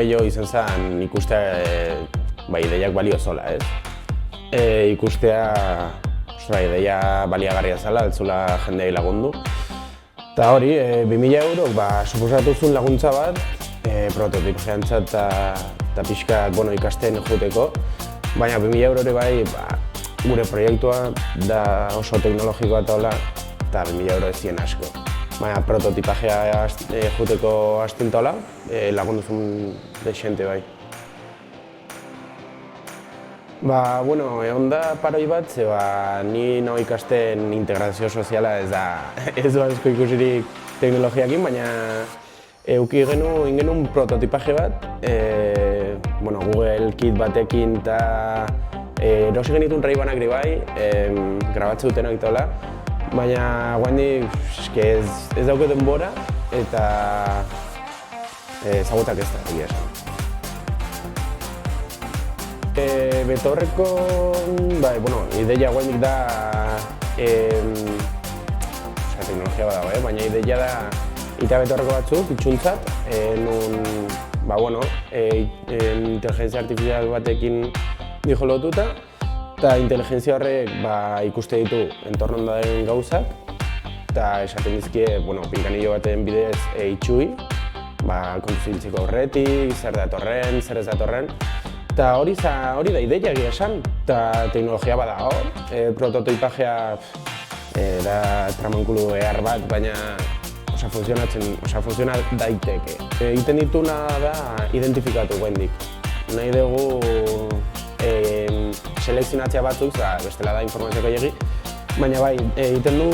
gehiago izan zen ikustea ideiak balio zola, ez? Ikustea, ideia baliagarria zela, altzula jendeai lagundu. Eta hori, 2000 eurok suposatu zuen laguntza bat, prototipo gehantzat eta pixka ikasten joateko. Baina 2000 eurore bai, gure proiektua da oso teknologikoa eta hola, eta 2000 euro ez zien asko. Baina prototipajea joateko hasten tola, lagundu zuen dexente bai. Egon da paroi bat, ze ni nago ikasten integrazio soziala ez du asko ikusirik teknologiakin, baina eduki genuen prototipaje bat, Google Kit batekin eta erosi genituen Ray-Banak bai, grabatze dutenak eta hola, baina guaindik ez dauke denbora eta ezagutak ez da, egia esan. Betorreko ideia guaindik da teknologia badago, baina ideia da ita betorreko batzuk, itxuntzat, inteligentzia artifizial batekin dijo lotuta, eta inteligentzia horrek ikuste ditu entornon dauden gauzak, eta esaten dizkie, pinganillo baten bidez itxui, kontuzibiltzeko aurretik, zer datorren, zer ez datorren. Eta hori da ideia egia esan, eta teknologia bada hor, prototipajea da tramankulu behar bat, baina funziona daiteke. Egiten dituna da identifikatu guendik. Nahi dugu selekzionatzea batzuk, bestela da informazio gehiagi, baina bai, egiten du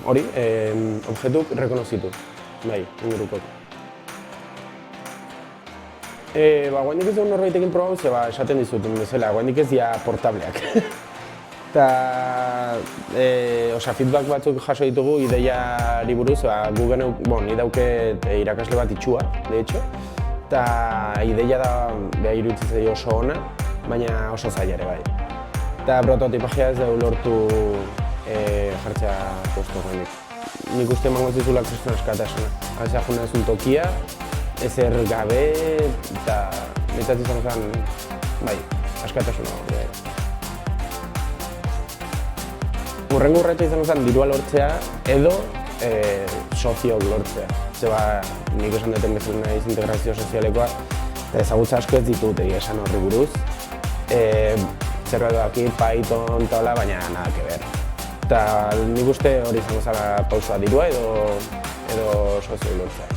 hori, objetuk rekonozitu, bai, ingurukok. Guaindik ez dugu norbaitekin probau, esaten dizutun bezala, guaindik ez dira portableak. Eta feedback batzuk jaso ditugu ideiari buruz, ni dauket irakasle bat itxua, de hecho. Eta ideia da iruditzen zaio oso ona, baina oso zaila ere bai. Eta prototipajea ez dugu lortu jartzea posto guaindik. Nik uste emango zizula kriston askatasuna. Azea juna ez un tokia, ezer gabe, eta behitzat izan zen, askatasuna hori bai. Hurrengo urreta izan zen dirua lortzea edo soziok lortzea. Nik esan duten bezala naiz integrazio sozialekoa, eta ezagutza asko ez ditut egia esan horri buruz. Zerbait daki, Python eta hola, baina nada que ver. Eta nik uste hori izango zela pausua dirua edo soziok lortzea.